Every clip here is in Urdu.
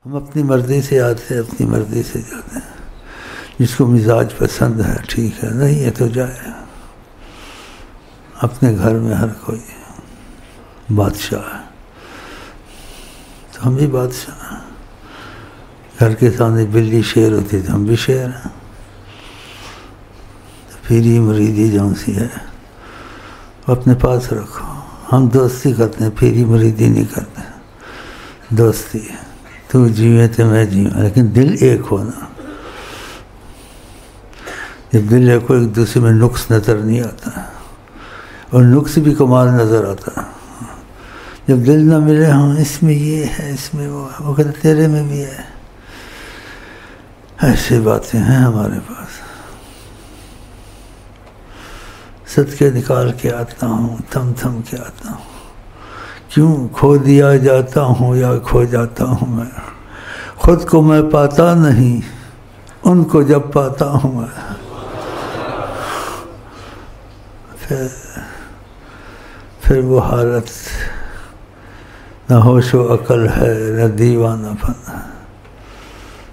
ہم اپنی مرضی سے آتے ہیں، اپنی مرضی سے جاتے ہیں. جس کو مزاج پسند ہے ٹھیک ہے، نہیں ہے تو جائے. اپنے گھر میں ہر کوئی بادشاہ ہے، تو ہم بھی بادشاہ ہیں. گھر کے سامنے بلی شیر ہوتی تو ہم بھی شیر ہیں. پیری مریدی جون سی ہے اپنے پاس رکھو. ہم دوستی کرتے ہیں، پیری مریدی نہیں کرتے. دوستی تو جیوے تو میں جیوں، لیکن دل ایک ہونا. جب دل ایک ہو، ایک دوسرے میں نقص نظر نہیں آتا، اور نقص بھی کمال نظر آتا. جب دل نہ ملے، ہاں اس میں یہ ہے، اس میں وہ ہے، وہ کہتے تیرے میں بھی ہے. ایسی باتیں ہیں ہمارے پاس. صدقے نکال کے آتا ہوں، تھم تھم کے آتا ہوں. کیوں کھو دیا جاتا ہوں یا کھو جاتا ہوں میں، خود کو میں پاتا نہیں، ان کو جب پاتا ہوں میں. پھر وہ حالت نہ ہوش و عقل ہے، نہ دیوانہ پن.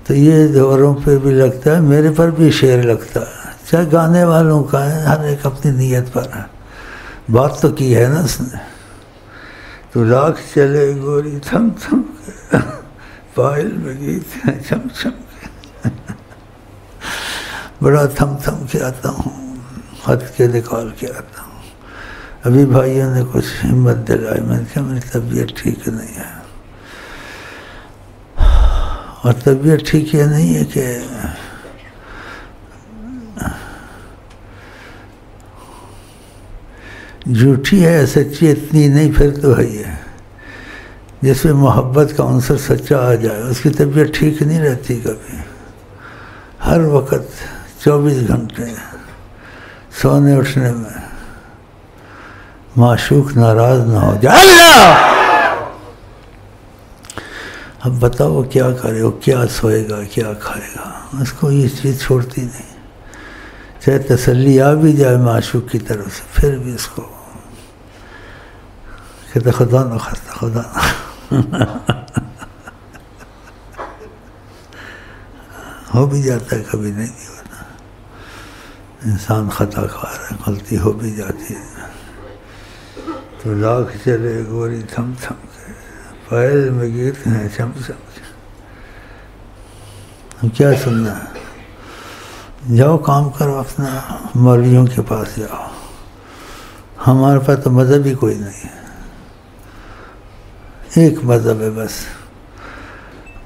تو یہ دوروں پہ بھی لگتا ہے، میرے پر بھی شعر لگتا ہے. چاہے گانے والوں کا ہے، ہر ایک اپنی نیت پر ہے. بات تو کی ہے نا اس نے، تو لاکھ چلے گوری تھم تھم کے، پائل میں گیت ہے چھم چھم کے. بڑا تھم تھم کے آتا ہوں، خط کے نکال کے آتا ہوں. ابھی بھائیوں نے کچھ ہمت دلائی، میں نے کہا میری طبیعت ٹھیک نہیں ہے. اور طبیعت ٹھیک یہ نہیں ہے کہ جھوٹی ہے، سچی اتنی نہیں. پھر تو ہے یہ جس میں محبت کا عنصر سچا آ جائے، اس کی طبیعت ٹھیک نہیں رہتی کبھی. ہر وقت 24 گھنٹے سونے اٹھنے میں معشوق ناراض نہ ہو جائے. اللہ اب بتاؤ وہ کیا کرے، وہ کیا سوئے گا، کیا کھائے گا، اس کو یہ چیز چھوڑتی نہیں. چاہے تسلی آ بھی جائے معشوق کی طرف سے، پھر بھی اس کو کہتے خدا نہ خطا، خدا نہ. ہو بھی جاتا ہے، کبھی نہیں بھی ہوتا. انسان خطا کار ہے، غلطی ہو بھی جاتی ہے. تو لاکھ چلے گوری تھم تھم کے، پائل میں گیت ہیں چھم چھم کے. ہم کیا سننا ہے؟ جاؤ کام کرو اپنا، مولویوں کے پاس جاؤ. ہمارے پاس تو مذہب ہی کوئی نہیں ہے. ایک مذہب ہے بس،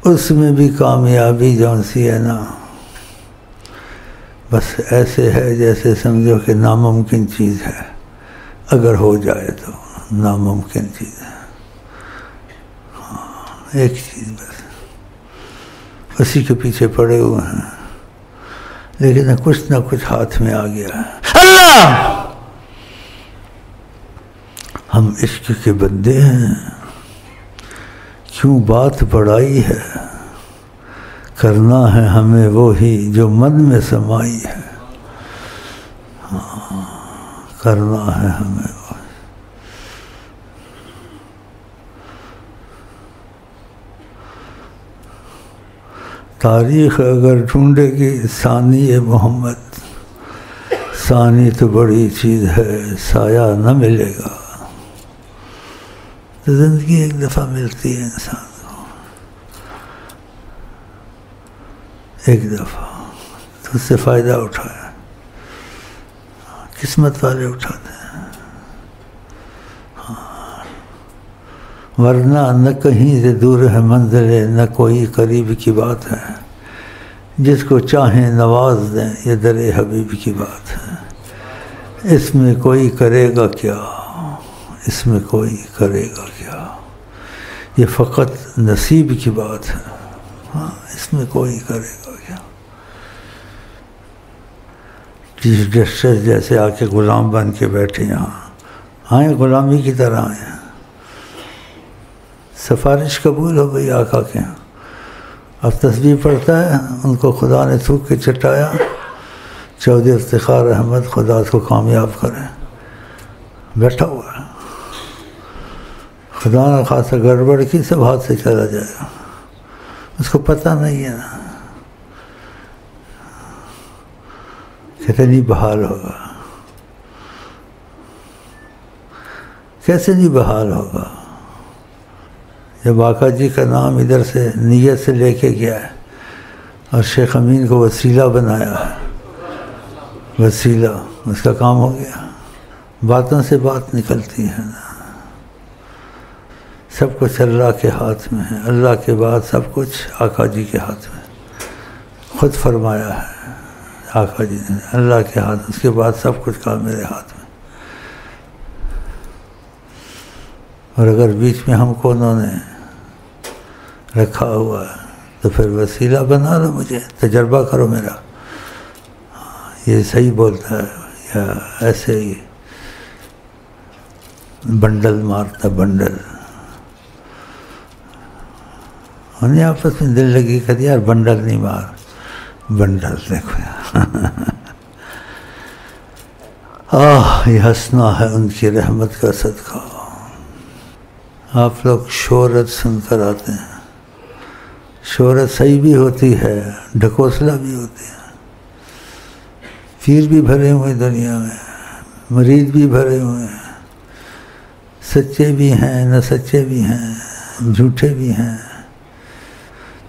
اس میں بھی کامیابی جون سی ہے نا، بس ایسے ہے جیسے سمجھو کہ ناممکن چیز ہے. اگر ہو جائے تو ناممکن چیز ہے. ہاں ایک چیز بس، اسی کے پیچھے پڑے ہوئے ہیں، لیکن کچھ نہ کچھ ہاتھ میں آ گیا ہے. اللہ ہم عشق کے بندے ہیں، کیوں بات بڑائی ہے، کرنا ہے ہمیں وہی جو من میں سمائی ہے. کرنا ہے ہمیں وہی. تاریخ اگر ڈھونڈے گی ثانی محمد، ثانی تو بڑی چیز ہے، سایہ نہ ملے گا. تو زندگی ایک دفعہ ملتی ہے انسان کو، ایک دفعہ، تو اس سے فائدہ اٹھایا. قسمت والے اٹھاتے ہیں، ورنہ نہ کہیں سے دور ہے منزل، نہ کوئی قریب کی بات ہے. جس کو چاہیں نواز دیں، یہ در حبیب کی بات ہے. اس میں کوئی کرے گا کیا، اس میں کوئی کرے گا کیا، یہ فقط نصیب کی بات ہے. ہاں اس میں کوئی کرے گا کیا. چیف جسٹس جیسے آ کے غلام بن کے بیٹھے یہاں آئیں، غلامی کی طرح آئیں. سفارش قبول ہو گئی آقا کے یہاں. اب تسبیح پڑھتا ہے، ان کو خدا نے تھوک کے چٹایا. چودھری افتخار احمد خدا اس کو کامیاب کرے، بیٹھا ہوا ہے. خدا نہ خاصا گڑبڑ کی سب ہاتھ سے چلا جائے گا. اس کو پتہ نہیں ہے نا، کہتے نہیں بحال ہوگا، کیسے نہیں بحال ہوگا؟ جب آقا جی کا نام ادھر سے نیت سے لے کے گیا ہے اور شیخ امین کو وسیلہ بنایا ہے، وسیلہ، اس کا کام ہو گیا۔ باتوں سے بات نکلتی ہے نا، سب کچھ اللہ کے ہاتھ میں ہے، اللہ کے بعد سب کچھ آقا جی کے ہاتھ میں، خود فرمایا ہے آقا جی نے، اللہ کے ہاتھ، اس کے بعد سب کچھ کام میرے ہاتھ میں۔ اور اگر بیچ میں ہم کو انہوں نے رکھا ہوا ہے تو پھر وسیلہ بنا لو، مجھے تجربہ کرو میرا، یہ صحیح بولتا ہے یا ایسے ہی بنڈل مارتا بنڈل، انہیں آپس میں دل لگی کہ یار بنڈل نہیں مار، بنڈل دیکھو یہ ہنسنا ہے ان کی رحمت کا صدقہ۔ آپ لوگ شہرت سن کر آتے ہیں، شہرت صحیح بھی ہوتی ہے، ڈھکوسلا بھی ہوتی ہے، پیر بھی بھرے ہوئے دنیا میں، مرید بھی بھرے ہوئے ہیں، سچے بھی ہیں نہ سچے بھی ہیں، جھوٹے بھی ہیں،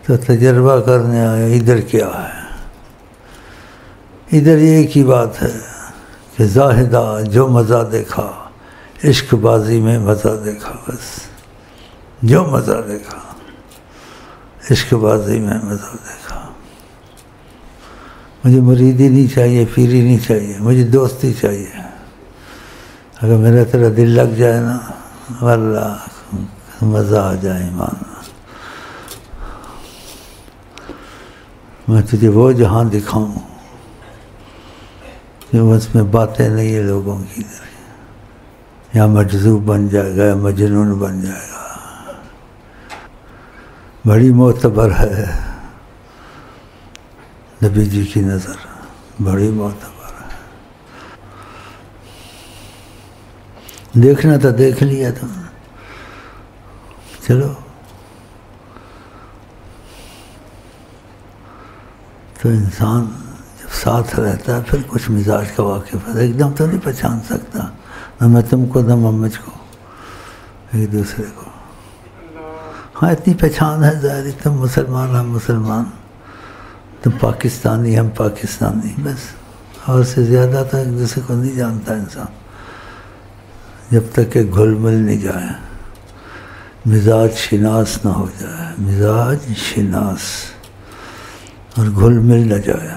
تو تجربہ کرنے آئے ادھر کیا ہے؟ ادھر ایک ہی بات ہے کہ زاہدہ جو مزہ دیکھا، عشق بازی میں مزہ دیکھا، بس جو مزہ دیکھا عشق بازی میں مزہ دیکھا۔ مجھے مریدی نہیں چاہیے، پیری نہیں چاہیے، مجھے دوستی چاہیے۔ اگر میرا تیرا دل لگ جائے نا، واللہ مزہ آ جائے ایمان، میں تجھے وہ جہاں دکھاؤں جو اس میں باتیں نہیں ہیں لوگوں کی، یا مجذوب بن جائے گا یا مجنون بن جائے گا۔ بڑی معتبر ہے نبی جی کی نظر، بڑی معتبر ہے۔ دیکھنا تھا دیکھ لیا تم نے، چلو۔ تو انسان جب ساتھ رہتا ہے پھر کچھ مزاج کا واقف ہے، ایک دم تو نہیں پہچان سکتا، نہ میں تم کو نہ ممج کو، ایک دوسرے کو۔ ہاں اتنی پہچان ہے ظاہری، تم مسلمان ہم مسلمان، تم پاکستانی ہم پاکستانی، بس، اور سے زیادہ تو ایک دوسرے کو نہیں جانتا انسان، جب تک کہ گھل مل نہیں جائے، مزاج شناس نہ ہو جائے، مزاج شناس، اور گھل مل نہ جائے۔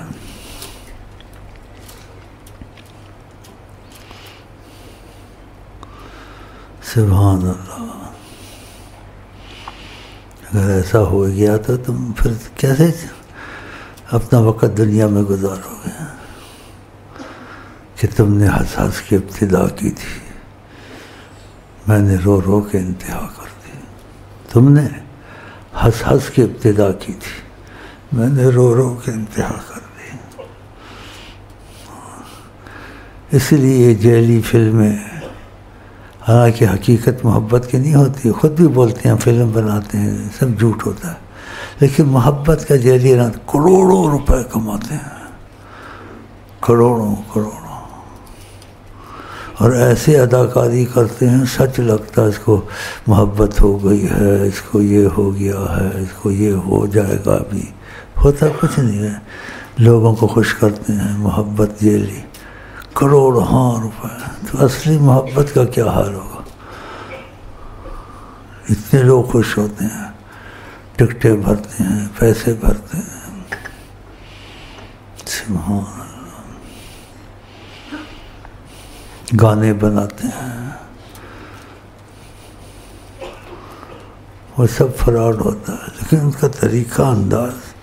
سبحان اللہ۔ اگر ایسا ہو گیا تو تم پھر کیسے اپنا وقت دنیا میں گزارو گے کہ تم نے ہنس ہنس کے ابتدا کی تھی، میں نے رو رو کے انتہا کر دی۔ تم نے ہنس ہنس کے ابتدا کی تھی، میں نے رو رو کے انتہا کر دی۔ اس لیے جیلی فلمیں، حالانکہ حقیقت محبت کی نہیں ہوتی، خود بھی بولتے ہیں فلم بناتے ہیں، سب جھوٹ ہوتا ہے، لیکن محبت کا جیلی کروڑوں روپے کماتے ہیں، کروڑوں کروڑوں، اور ایسے اداکاری کرتے ہیں سچ لگتا ہے اس کو محبت ہو گئی ہے، اس کو یہ ہو گیا ہے، اس کو یہ ہو جائے گا، بھی ہوتا کچھ نہیں ہے، لوگوں کو خوش کرتے ہیں، محبت جیلی، کروڑوں روپے۔ تو اصلی محبت کا کیا حال ہوگا؟ اتنے لوگ خوش ہوتے ہیں، ٹکٹیں بھرتے ہیں، پیسے بھرتے ہیں، سبحان اللہ، گانے بناتے ہیں، وہ سب فراڈ ہوتا ہے، لیکن ان کا طریقہ انداز،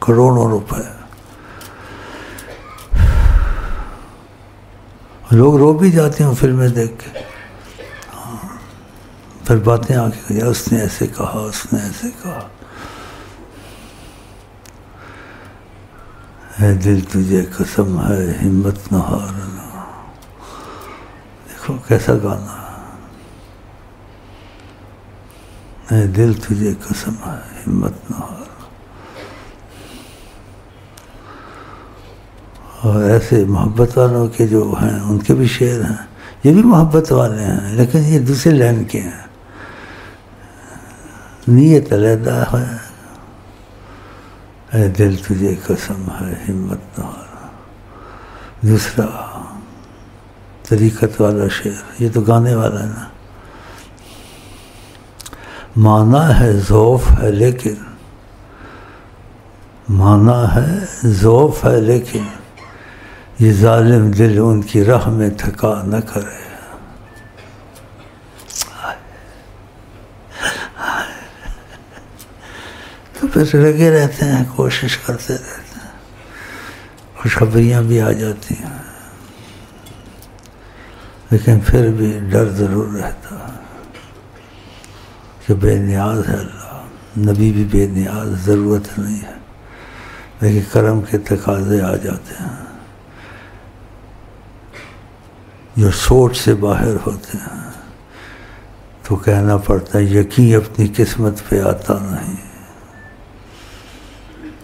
کروڑوں روپے۔ لوگ رو بھی جاتے ہیں فلمیں دیکھ کے، پھر باتیں آ کے اس نے ایسے کہا، اس نے ایسے کہا، اے دل تجھے قسم ہے ہمت نہ ہارنا، دیکھو کیسا گانا، اے دل تجھے قسم ہے ہمت نہ ہار. اور ایسے محبت والوں کے جو ہیں ان کے بھی شعر ہیں، یہ بھی محبت والے ہیں لیکن یہ دوسرے لائن کے ہیں. نیت علیحدہ ہے، اے دل تجھے قسم ہے ہمت نہ ہار. دوسرا طریقت والا شعر، یہ تو گانے والا ہے نا. مانا ہے ذوف ہے لیکن، مانا ہے ذوف ہے لیکن یہ ظالم دل ان کی راہ میں تھکا نہ کرے. تو پھر لگے رہتے ہیں، کوشش کرتے رہتے ہیں، خوشخبریاں بھی آ جاتی ہیں لیکن پھر بھی ڈر ضرور رہتا ہے کہ بے نیاز ہے اللہ، نبی بھی بے نیاز، ضرورت نہیں ہے لیکن کرم کے تقاضے آ جاتے ہیں جو سوچ سے باہر ہوتے ہیں. تو کہنا پڑتا ہے یقین اپنی قسمت پہ آتا نہیں.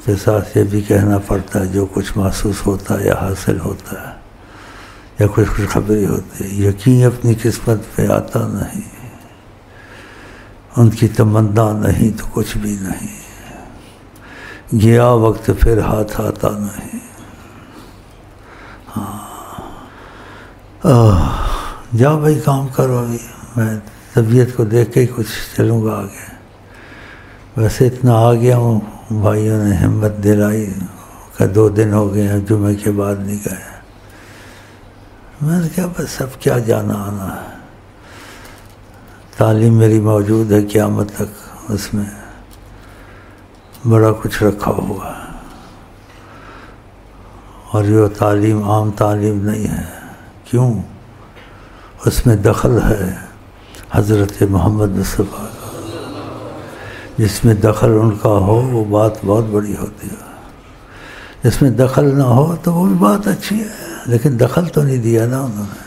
کے ساتھ یہ بھی کہنا پڑتا ہے جو کچھ محسوس ہوتا ہے یا حاصل ہوتا ہے یا کچھ خوشخبری ہوتی ہے، یقین اپنی قسمت پہ آتا نہیں. ان کی تمنا نہیں تو کچھ بھی نہیں، گیا وقت پھر ہاتھ آتا نہیں. جاؤ بھائی کام کرو، ابھی میں طبیعت کو دیکھ کے ہی کچھ چلوں گا آگے. ویسے اتنا آ گیا ہوں، بھائیوں نے ہمت دلائی کہ 2 دن ہو گئے ہیں جمعے کے بعد نہیں گئے. میں نے کہا بس اب کیا جانا آنا ہے، تعلیم میری موجود ہے قیامت تک، اس میں بڑا کچھ رکھا ہوا ہے. اور یہ تعلیم عام تعلیم نہیں ہے. کیوں؟ اس میں دخل ہے حضرت محمد مصطفیٰ کا. جس میں دخل ان کا ہو وہ بات بہت بڑی ہوتی ہے، جس میں دخل نہ ہو تو وہ بھی بات اچھی ہے لیکن دخل تو نہیں دیا نا انہوں نے.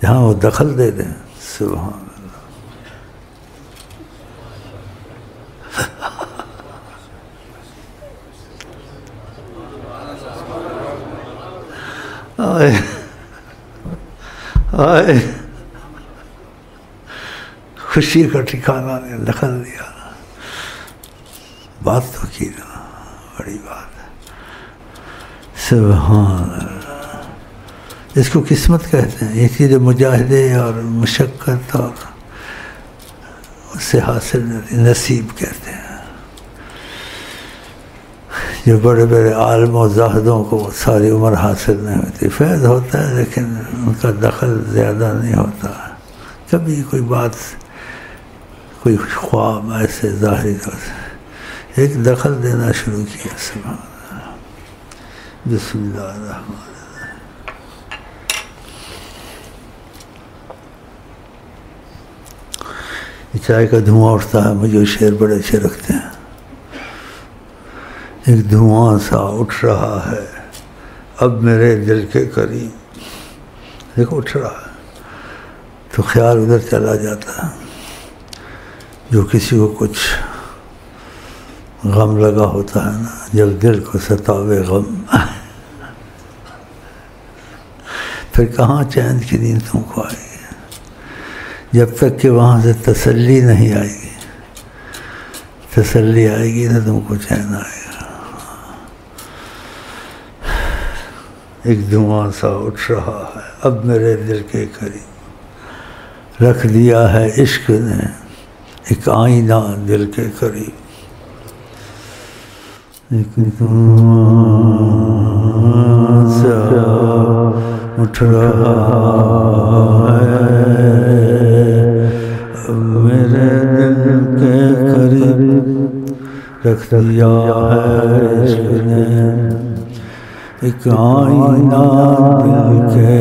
جہاں وہ دخل دے دیں، سبحان اللہ. آئے خوشی کا ٹھکانہ نے دخل دیا، بات تو کی نا، بڑی بات ہے. سبحان اللہ. اس کو قسمت کہتے ہیں. اسی لیے مجاہدے اور مشقت اور اس سے حاصل نصیب کہتے ہیں. جو بڑے بڑے عالم و زاہدوں کو ساری عمر حاصل نہیں ہوتی، فیض ہوتا ہے لیکن ان کا دخل زیادہ نہیں ہوتا. کبھی کوئی بات، کوئی خواب ایسے ظاہری طور سے ایک دخل دینا شروع کیا. سبحان اللہ. بسم اللہ الرحمن الرحیم. چائے کا دھواں اٹھتا ہے، مجھے شعر بڑے اچھے رکھتے ہیں. ایک دھواں سا اٹھ رہا ہے اب میرے دل کے قریب. دیکھو اٹھ رہا ہے تو خیال ادھر چلا جاتا ہے. جو کسی کو کچھ غم لگا ہوتا ہے نا، جب دل کو ستاوے غم، پھر کہاں چین کی نیند تم کو آئے گی جب تک کہ وہاں سے تسلی نہیں آئے گی. تسلی آئے گی تو تم کو چین آئے گا. ایک دھواں سا اٹھ رہا ہے اب میرے دل کے قریب، رکھ دیا ہے عشق نے ایک آئینہ دل کے قریب. ایک دھواں سا اٹھ رہا ہے اب میرے دل کے قریب، رکھ دیا ہے عشق نے ایک آئینہ دل کے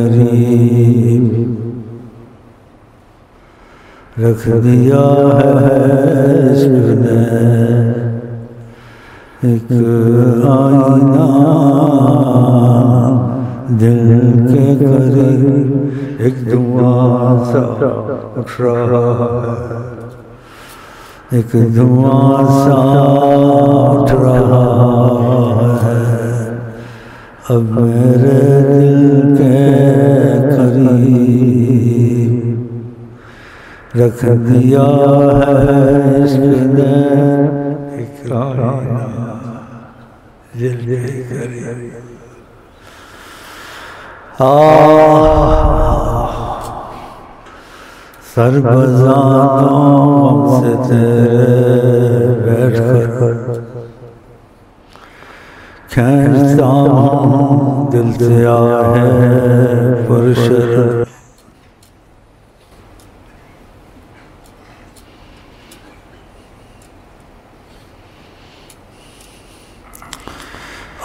قریب، رکھ دیا ہے عشق نے ایک آئینہ دل کے قریب. ایک دھواں سا اٹھ رہا ہے ایک دھواں سا اٹھ رہا ہے اب میرے دل کے قریب، رکھ دیا ہے عشق نے اقرار دل کے قریب۔ سر بزانوں سے تیرے بیٹھ کر کھینچتا ہوں دل سے آہ پرشر،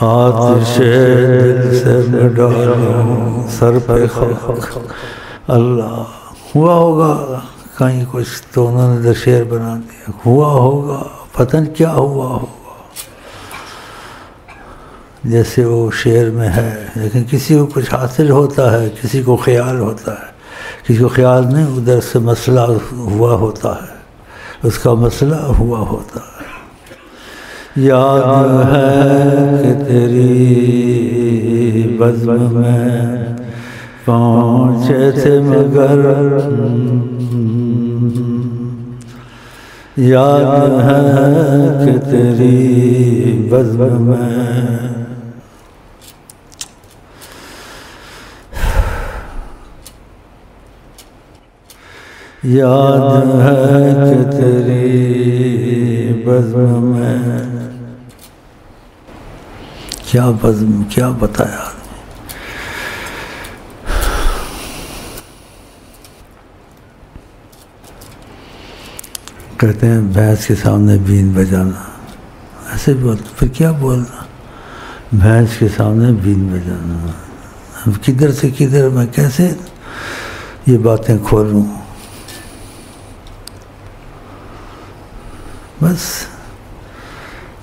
آتش دل سے میں ڈالوں سر پہ خاک۔ اللہ ہوا ہوگا کہیں کچھ تو انہوں نے شعر بنا دیا، ہوا ہوگا پتہ نہیں کیا ہوا ہوگا، جیسے وہ شعر میں ہے، لیکن کسی کو کچھ حاصل ہوتا ہے، کسی کو خیال ہوتا ہے، کسی کو خیال نہیں، ادھر سے مسئلہ ہوا ہوتا ہے، اس کا مسئلہ ہوا ہوتا ہے۔ یاد ہے کہ تیری بزم میں پہنچے تھے مگر، یاد ہے کہ تیری بزم میں یاد ہے کہ تیری بزم میں کیا بزم کیا بتایا آدمی۔ کہتے ہیں بھینس کے سامنے بین بجانا، ایسے بولتے پھر کیا بولنا، بھینس کے سامنے بین بجانا، اب کدھر سے کدھر میں کیسے یہ باتیں کھولوں، بس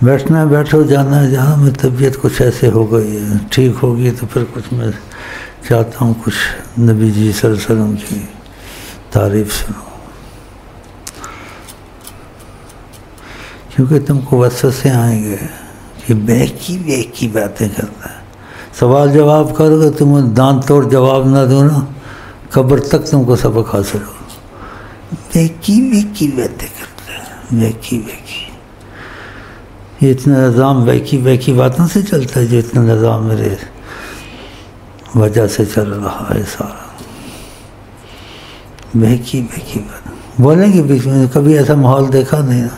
بیٹھنا ہے بیٹھو، جانا ہے جہاں میں طبیعت کچھ ایسے ہو گئی ہے، ٹھیک ہوگی تو پھر کچھ میں چاہتا ہوں کچھ نبی جی صلی اللہ علیہ وسلم کی تعریف سنوں، کیونکہ تم کو وسوسے آئیں گے کہ بیکی باتیں کرتا ہے، سوال جواب کرو گے تم دانت توڑ جواب نہ دو نا، قبر تک تم کو سبق حاصل ہو، بیکی باتیں کرتا ہے، بیکی یہ اتنا نظام بیکی باتوں سے چلتا ہے، جو اتنا نظام میرے وجہ سے چل رہا ہے سارا، بیکی بات بولیں گے بیچ میں، کبھی ایسا ماحول دیکھا نہیں نا،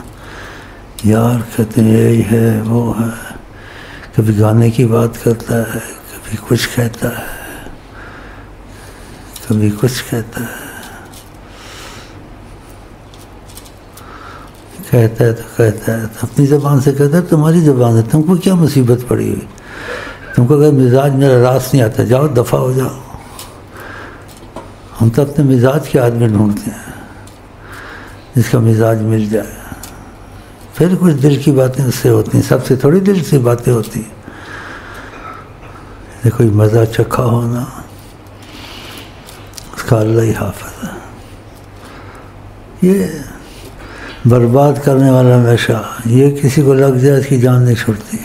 یار کہتے ہیں یہی ہے وہ ہے، کبھی گانے کی بات کرتا ہے، کبھی کچھ کہتا ہے، کبھی کچھ کہتا ہے، کہتا ہے تو اپنی زبان سے کہتا ہے، تمہاری زبان ہے، تم کو کیا مصیبت پڑی ہوئی، تم کو اگر مزاج میرا راست نہیں آتا جاؤ دفع ہو جاؤ، ہم تو اپنے مزاج کے آدمی ڈھونڈتے ہیں جس کا مزاج مل جائے، پھر کچھ دل کی باتیں اس سے ہوتی ہیں، سب سے تھوڑی دل سے باتیں ہوتی ہیں، کوئی مزہ چکھا ہونا اس کا اللہ ہی حافظ ہے، یہ برباد کرنے والا نشہ، یہ کسی کو لگ جائے اس کی جان نہیں چھوڑتی،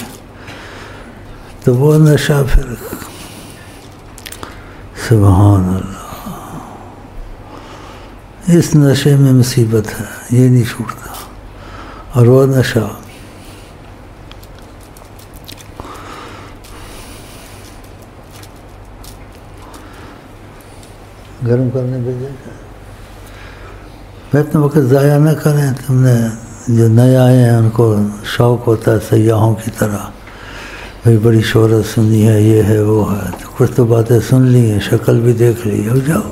تو وہ نشہ پھر سبحان اللہ، اس نشے میں مصیبت ہے، یہ نہیں چھوٹتا، اور وہ نشہ گرم کرنے بھیجے میں اتنا وقت ضائع نہ کریں، تم نے جو نئے آئے ہیں ان کو شوق ہوتا ہے سیاحوں کی طرح، بھائی بڑی شہرت سنی ہے، یہ ہے وہ ہے، تو کچھ تو باتیں سن لی ہیں، شکل بھی دیکھ لی، اب جاؤ،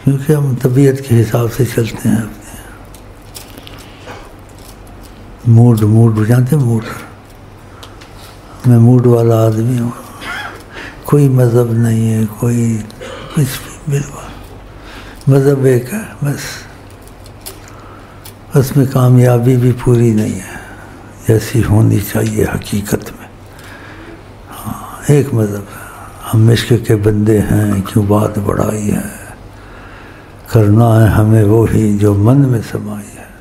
کیونکہ ہم طبیعت کے حساب سے چلتے ہیں، اپنے موڈ جانتے موڈ، میں موڈ والا آدمی ہوں، کوئی مذہب نہیں ہے، کوئی کچھ بھی، بالکل مذہب ایک ہے بس، اس میں کامیابی بھی پوری نہیں ہے جیسی ہونی چاہیے حقیقت میں، ہاں ایک مذہب ہے، ہم عشق کے بندے ہیں کیوں بات بڑھائی ہے، کرنا ہے ہمیں وہی جو من میں سمائی ہے۔